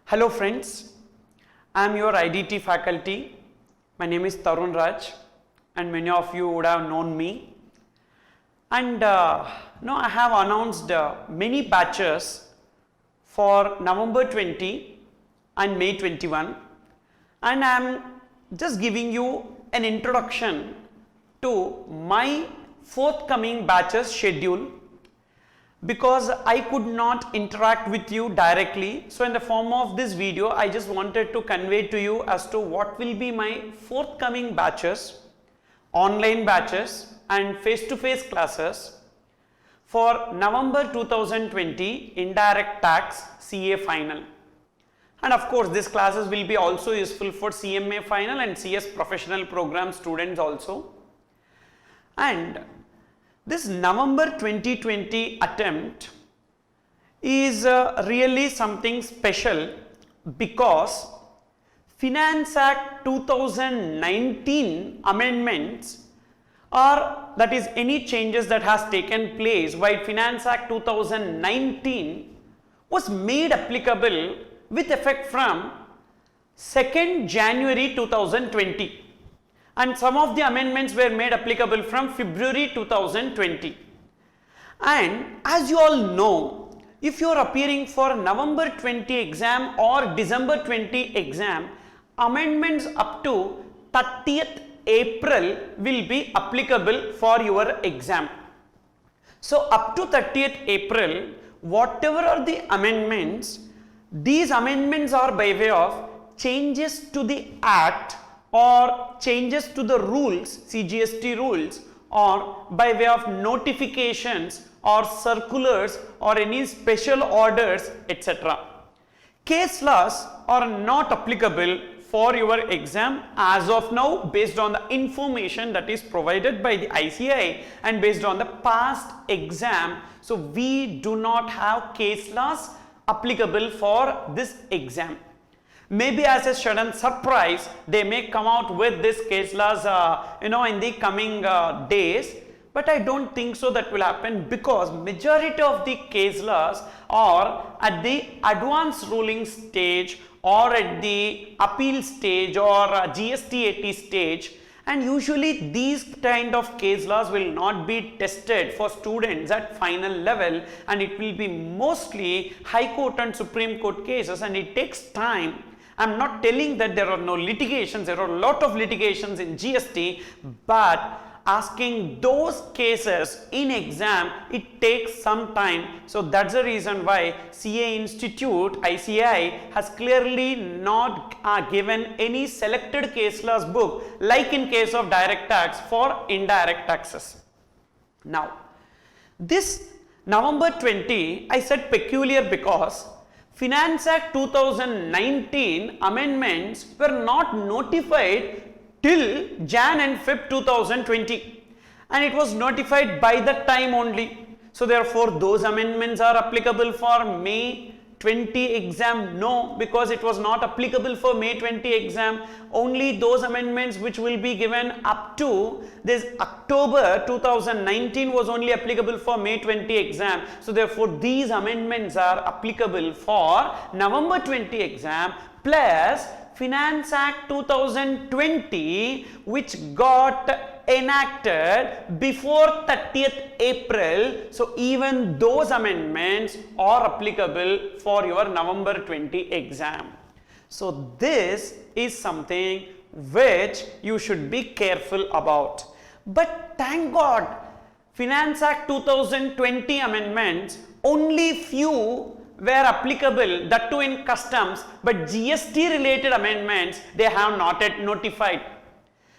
Hello friends, I am your IDT faculty. My name is Tharun Raj and many of you would have known me. And now I have announced many batches for November 20 and May 21, and I am just giving you an introduction to my forthcoming batches schedule, because I could not interact with you directly. So in the form of this video, I just wanted to convey to you as to what will be my forthcoming batches, online batches and face-to-face classes for November 2020 Indirect Tax CA Final. And of course, these classes will be also useful for CMA Final and CS Professional Program students also. And this November 2020 attempt is really something special, because Finance Act 2019 amendments, or that is any changes that has taken place while Finance Act 2019 was made applicable with effect from 2nd January 2020. And some of the amendments were made applicable from February 2020. And as you all know, if you are appearing for November 20 exam or December 20 exam, amendments up to 30th April will be applicable for your exam. So up to 30th April, whatever are the amendments, these amendments are by way of changes to the Act or changes to the rules, CGST rules, or by way of notifications or circulars or any special orders, etc. Case laws are not applicable for your exam as of now, based on the information that is provided by the ICAI and based on the past exam. So we do not have case laws applicable for this exam. Maybe as a sudden surprise, they may come out with this case laws in the coming days, but I don't think so that will happen, because majority of the case laws are at the advanced ruling stage or at the appeal stage or GST 80 stage, and usually these kind of case laws will not be tested for students at final level, and it will be mostly High Court and Supreme Court cases, and it takes time. I'm not telling that there are no litigations, there are a lot of litigations in GST, but asking those cases in exam, it takes some time. So that's the reason why CA Institute, ICAI, has clearly not given any selected case laws book like in case of direct tax for indirect taxes. Now, this November 20, I said peculiar because Finance Act 2019 amendments were not notified till Jan and Feb 2020, and it was notified by that time only. So therefore those amendments are applicable for May 20 exam? No, because it was not applicable for May 20 exam. Only those amendments which will be given up to this October 2019 was only applicable for May 20 exam. So therefore these amendments are applicable for November 20 exam, plus Finance Act 2020, which got enacted before 30th April. So even those amendments are applicable for your November 20 exam. So this is something which you should be careful about. But thank God, Finance Act 2020 amendments, only few were applicable, that too in customs, but GST related amendments they have not yet notified.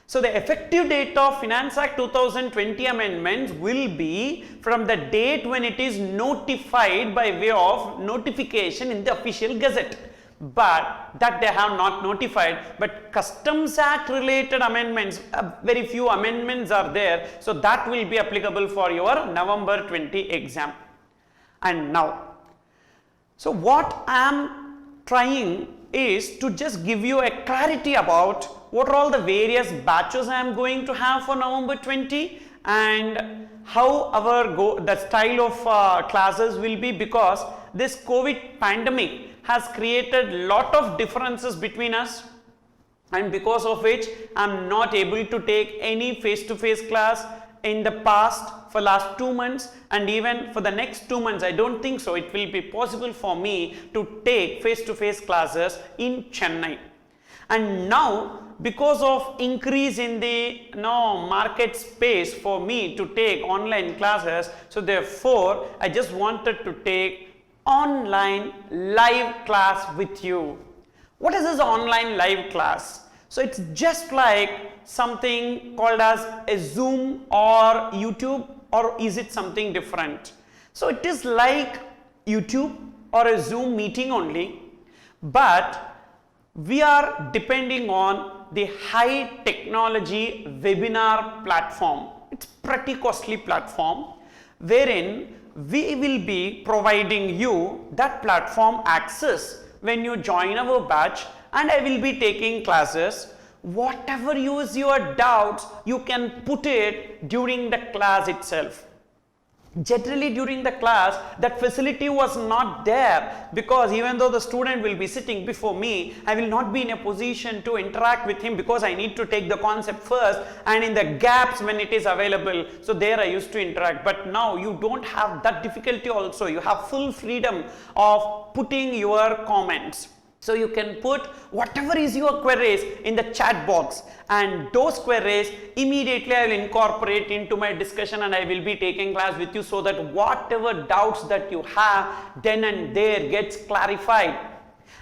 So the effective date of Finance Act 2020 amendments will be from the date when it is notified by way of notification in the official gazette. But that they have not notified. But Customs Act related amendments, very few amendments are there. So that will be applicable for your November 20 exam. And now, so what I am trying is to just give you a clarity about what are all the various batches I am going to have for November 20 and how the style of classes will be, because this COVID pandemic has created lot of differences between us, and because of which I'm not able to take any face-to-face class in the past for last 2 months, and even for the next 2 months I don't think so it will be possible for me to take face-to-face classes in Chennai. And now because of increase in the market space for me to take online classes, so therefore I just wanted to take online live class with you. What is this online live class? So it's just like something called as a Zoom or YouTube, or is it something different? So it is like YouTube or a Zoom meeting only, but we are depending on the high technology webinar platform. It's pretty costly platform wherein we will be providing you that platform access when you join our batch, and I will be taking classes. Whatever is your doubts, you can put it during the class itself. Generally during the class that facility was not there, because even though the student will be sitting before me, I will not be in a position to interact with him because I need to take the concept first, and in the gaps when it is available, so there I used to interact. But now you don't have that difficulty also. You have full freedom of putting your comments. So you can put whatever is your queries in the chat box, and those queries immediately I will incorporate into my discussion, and I will be taking class with you, so that whatever doubts that you have then and there gets clarified.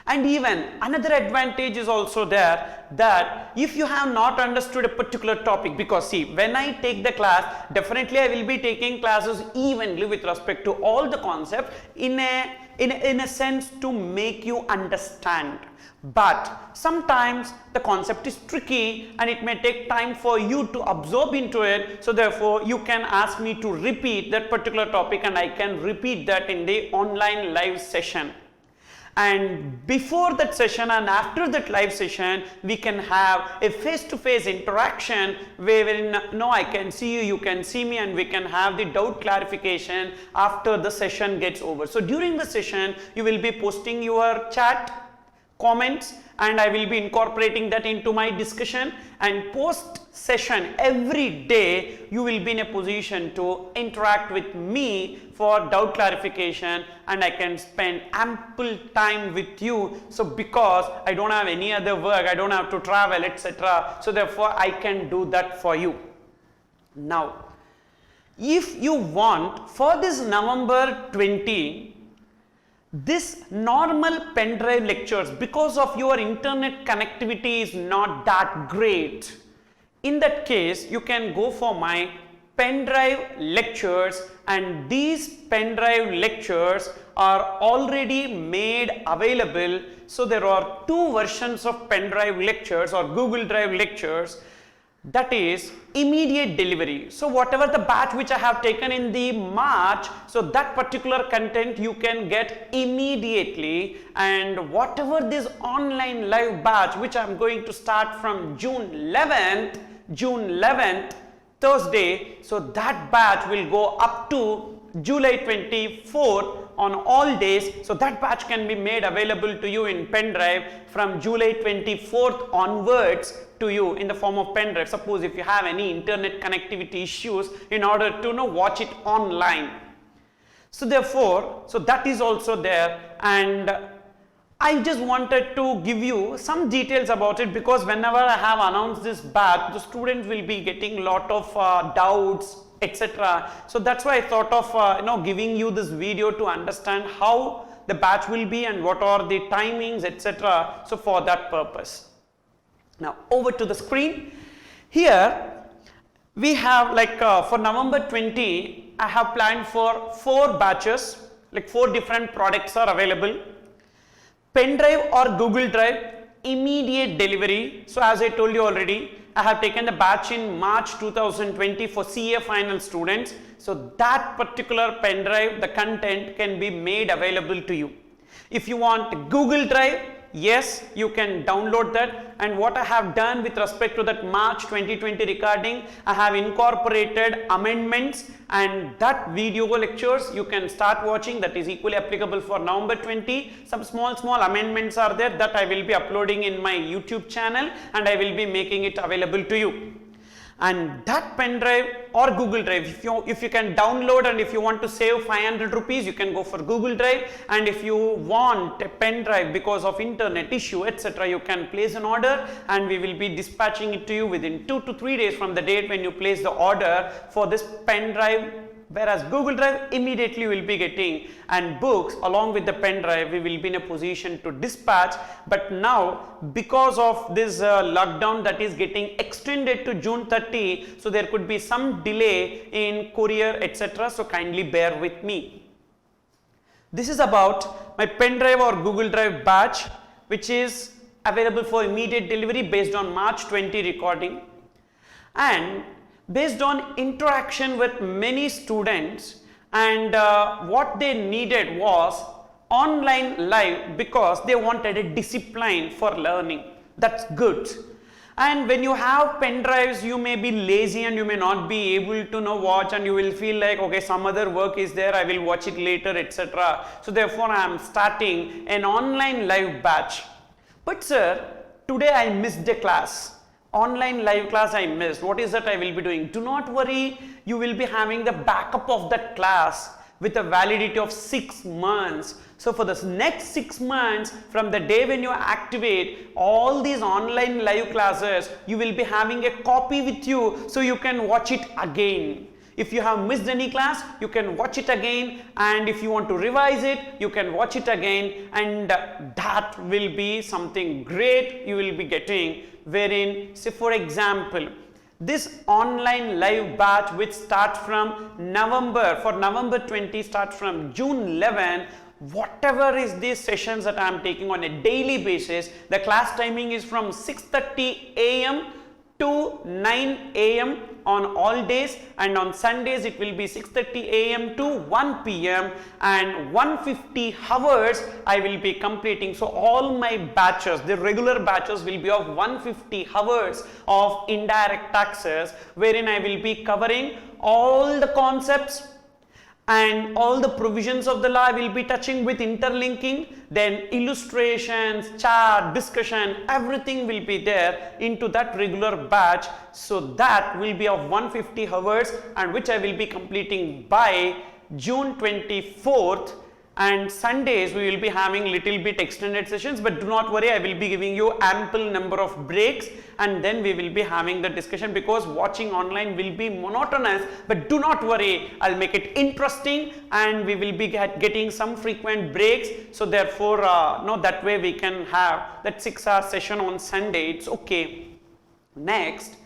And even another advantage is also there, that if you have not understood a particular topic, because see, when I take the class, definitely I will be taking classes evenly with respect to all the concepts in a sense to make you understand. But sometimes the concept is tricky and it may take time for you to absorb into it. So therefore you can ask me to repeat that particular topic, and I can repeat that in the online live session. And before that session and after that live session, we can have a face-to-face interaction wherein I can see you, you can see me, and we can have the doubt clarification after the session gets over. So during the session, you will be posting your chat comments, and I will be incorporating that into my discussion, and post session every day you will be in a position to interact with me for doubt clarification, and I can spend ample time with you. So because I don't have any other work, I don't have to travel, etc. So therefore I can do that for you. Now if you want, for this November 20, this normal pen drive lectures, because of your internet connectivity is not that great, in that case you can go for my pen drive lectures, and these pen drive lectures are already made available. So there are 2 versions of pen drive lectures or Google Drive lectures, that is immediate delivery. So whatever the batch which I have taken in the March, so that particular content you can get immediately, and whatever this online live batch which I am going to start from June 11th Thursday, so that batch will go up to July 24th on all days. So that batch can be made available to you in pen drive from July 24th onwards to you in the form of pen drive. Suppose if you have any internet connectivity issues, in order to watch it online. So therefore, so that is also there, and I just wanted to give you some details about it, because whenever I have announced this batch, the students will be getting lot of doubts, etc. So that's why I thought of giving you this video to understand how the batch will be and what are the timings, etc. So for that purpose. Now over to the screen. Here we have for November 20, I have planned for 4 batches, 4 different products are available. Pen drive or Google Drive, immediate delivery. So as I told you already, I have taken the batch in March 2020 for CA Final students. So that particular pen drive, the content can be made available to you. If you want Google Drive, yes, you can download that. And what I have done with respect to that March 2020 recording, I have incorporated amendments, and that video lectures you can start watching. That is equally applicable for November 20. Some small amendments are there that I will be uploading in my YouTube channel, and I will be making it available to you. And that pen drive or Google Drive, if you can download, and if you want to save 500 rupees, you can go for Google Drive. And if you want a pen drive because of internet issue, etc., you can place an order, and we will be dispatching it to you within 2 to 3 days from the date when you place the order for this pen drive. Whereas Google Drive immediately will be getting, and books along with the pen drive we will be in a position to dispatch. But now, because of this lockdown that is getting extended to June 30, so there could be some delay in courier, etc. So kindly bear with me. This is about my pen drive or Google Drive batch, which is available for immediate delivery based on March 20 recording. And based on interaction with many students, and what they needed was online live because they wanted a discipline for learning. That's good. And when you have pen drives, you may be lazy and you may not be able to watch, and you will feel like, okay, some other work is there, I will watch it later, etc. So therefore I am starting an online live batch. But sir, today I missed a class. Online live class I missed. What is that I will be doing? Do not worry, you will be having the backup of that class with a validity of 6 months. So for this next 6 months, from the day when you activate all these online live classes, you will be having a copy with you, so you can watch it again. If you have missed any class, you can watch it again, and if you want to revise it, you can watch it again, and that will be something great you will be getting. Wherein, say for example, this online live batch which starts from November 20, starts from June 11, whatever is these sessions that I am taking on a daily basis, the class timing is from 6:30 a.m. to 9 a.m. on all days, and on Sundays it will be 6:30 a.m. to 1 p.m. and 150 hours I will be completing. So all my batches, the regular batches, will be of 150 hours of indirect taxes, wherein I will be covering all the concepts and all the provisions of the law. I will be touching with interlinking, then illustrations, chart, discussion, everything will be there into that regular batch. So that will be of 150 hours, and which I will be completing by June 24th. And Sundays we will be having little bit extended sessions, but do not worry, I will be giving you ample number of breaks, and then we will be having the discussion, because watching online will be monotonous. But do not worry, I'll make it interesting, and we will be getting some frequent breaks. So therefore that way we can have that 6-hour session on Sunday. It's okay. Next,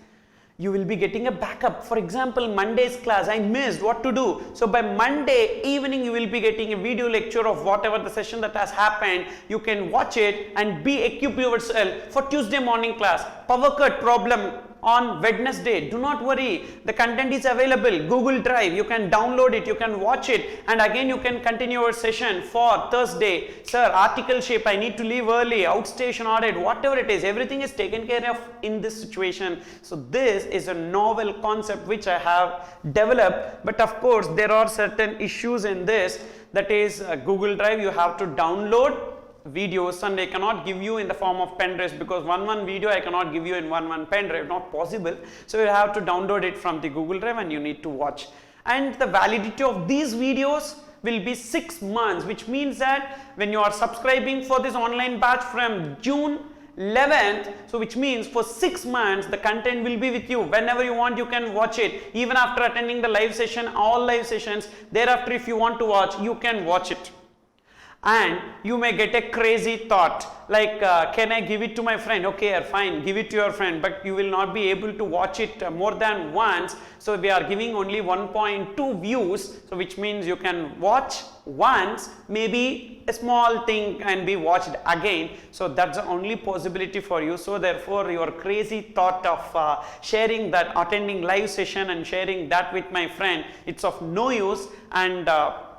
you will be getting a backup. For example, Monday's class I missed, what to do? So by Monday evening you will be getting a video lecture of whatever the session that has happened. You can watch it and be equipped yourself for Tuesday morning class. Power cut problem on Wednesday, do not worry, the content is available. Google Drive, you can download it, you can watch it, and again you can continue your session for Thursday. Sir, article shape, I need to leave early, outstation audit, whatever it is, everything is taken care of in this situation. So this is a novel concept which I have developed, but of course there are certain issues in this. That is Google Drive, you have to download videos, and I cannot give you in the form of pen drives, because one video I cannot give you in one pen drive, not possible. So you have to download it from the Google Drive and you need to watch. And the validity of these videos will be 6 months, which means that when you are subscribing for this online batch from June 11th, so which means for 6 months the content will be with you. Whenever you want, you can watch it, even after attending the live session, all live sessions. Thereafter, if you want to watch, you can watch it. And you may get a crazy thought like, can I give it to my friend? Okay, fine, give it to your friend, but you will not be able to watch it more than once. So we are giving only 1.2 views, so which means you can watch once, maybe a small thing can be watched again. So that's the only possibility for you. So therefore your crazy thought of sharing that, attending live session and sharing that with my friend, it's of no use. And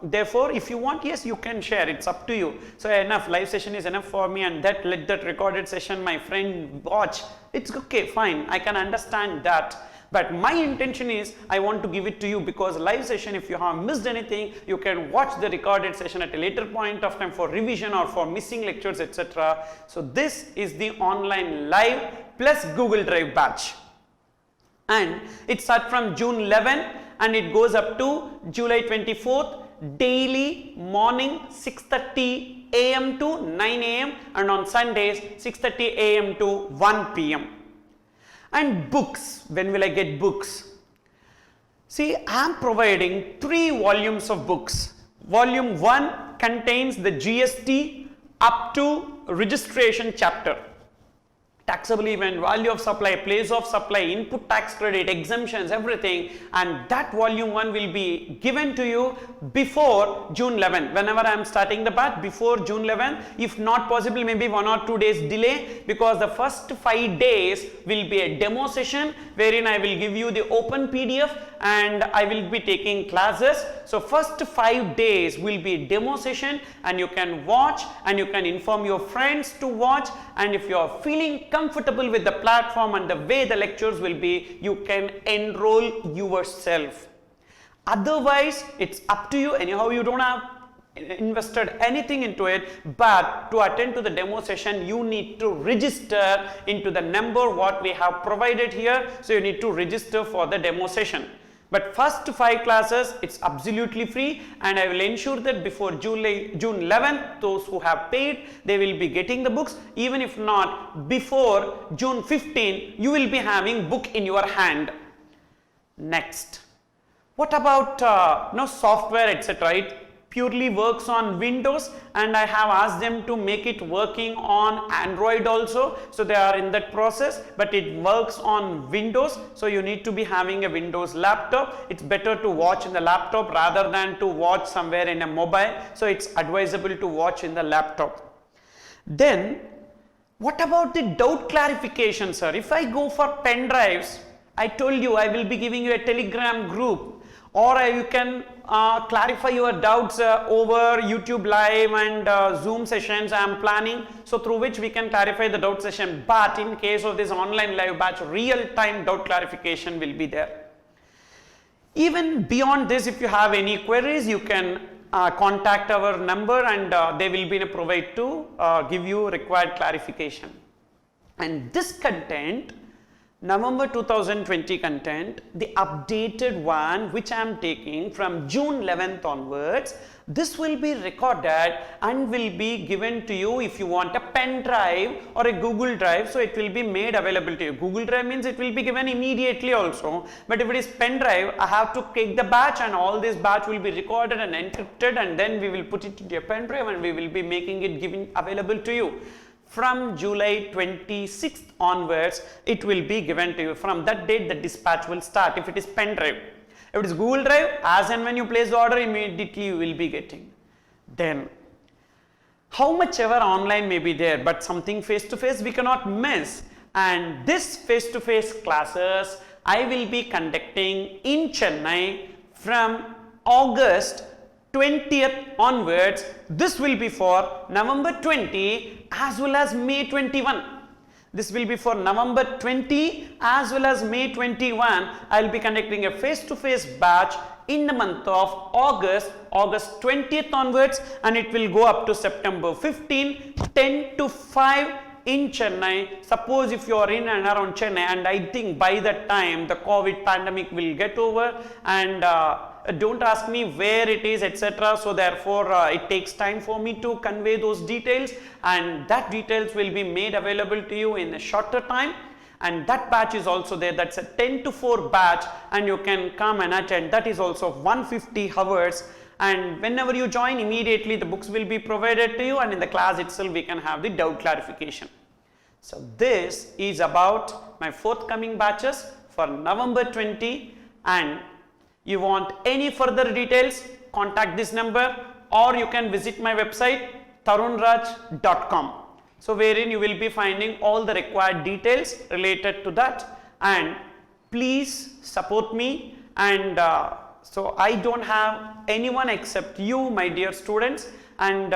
therefore if you want, yes, you can share, it's up to you. So enough, live session is enough for me, and that let that recorded session my friend watch, it's okay, fine, I can understand that. But my intention is I want to give it to you, because live session, if you have missed anything, you can watch the recorded session at a later point of time for revision or for missing lectures, etc. So this is the online live plus Google Drive batch, and it starts from June 11 and it goes up to July 24th, daily morning 6:30 AM to 9 AM, and on Sundays 6:30 AM to 1 PM. And books, when will I get books? See, I am providing 3 volumes of books. Volume 1 contains the GST up to registration chapter. Taxable event, value of supply, place of supply, input tax credit, exemptions, everything, and that volume 1 will be given to you before June 11. Whenever I am starting the batch, before June 11, if not possible, maybe 1 or 2 days delay, because the first 5 days will be a demo session wherein I will give you the open PDF and I will be taking classes. So first 5 days will be demo session, and you can watch and you can inform your friends to watch, and if you are feeling comfortable with the platform and the way the lectures will be, you can enroll yourself. Otherwise, it's up to you. Anyhow, you don't have invested anything into it, but to attend to the demo session, you need to register into the number what we have provided here. So you need to register for the demo session. But first 5 classes, it's absolutely free, and I will ensure that before June 11th, those who have paid, they will be getting the books. Even if not, before June 15, you will be having book in your hand. Next, what about software, etc.? It purely works on Windows, and I have asked them to make it working on Android also, so they are in that process, but it works on Windows. So you need to be having a Windows laptop. It's better to watch in the laptop rather than to watch somewhere in a mobile, so it's advisable to watch in the laptop. Then what about the doubt clarification, sir? If I go for pen drives, I told you I will be giving you a Telegram group, or you can clarify your doubts over YouTube live and Zoom sessions I am planning, so through which we can clarify the doubt session. But in case of this online live batch, real-time doubt clarification will be there. Even beyond this, if you have any queries, you can contact our number, and they will be provided to give you required clarification. And this content, November 2020 content, the updated one which I am taking from June 11th onwards, this will be recorded and will be given to you if you want a pen drive or a Google Drive. So it will be made available to you. Google Drive means it will be given immediately also, but if it is pen drive, I have to take the batch, and all this batch will be recorded and encrypted, and then we will put it into a pen drive and we will be making it available to you. From July 26th onwards, it will be given to you. From that date, the dispatch will start if it is pen drive. If it is Google Drive, as and when you place the order, immediately you will be getting. Then, how much ever online may be there, but something face-to-face we cannot miss. And this face-to-face classes, I will be conducting in Chennai from August 20th onwards. This will be for November 20 as well as May 21. This will be for November 20 as well as May 21. I will be conducting a face-to-face batch in the month of August 20th onwards, and it will go up to September 15, 10 to 5 in Chennai. Suppose if you are in and around Chennai, and I think by that time the COVID pandemic will get over, and don't ask me where it is, etc. So therefore it takes time for me to convey those details, and that details will be made available to you in a shorter time. And that batch is also there. That's a 10 to 4 batch, and you can come and attend. That is also 150 hours, and whenever you join, immediately the books will be provided to you, and in the class itself we can have the doubt clarification. So this is about my forthcoming batches for November 20, and you want any further details, contact this number, or you can visit my website tharunraj.com. So wherein you will be finding all the required details related to that. And please support me and so I don't have anyone except you, my dear students, and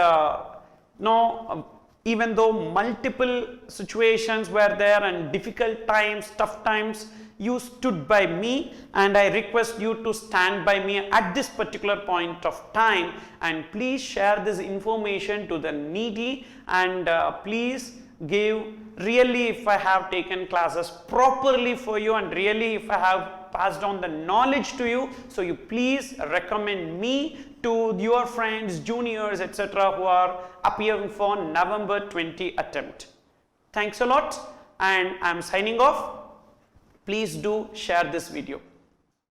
even though multiple situations were there and difficult times, tough times, you stood by me, and I request you to stand by me at this particular point of time, and please share this information to the needy, and please give, really, if I have taken classes properly for you, and really if I have passed on the knowledge to you, so you please recommend me to your friends, juniors, etc., who are appearing for November 20 attempt. Thanks a lot, and I am signing off. Please do share this video.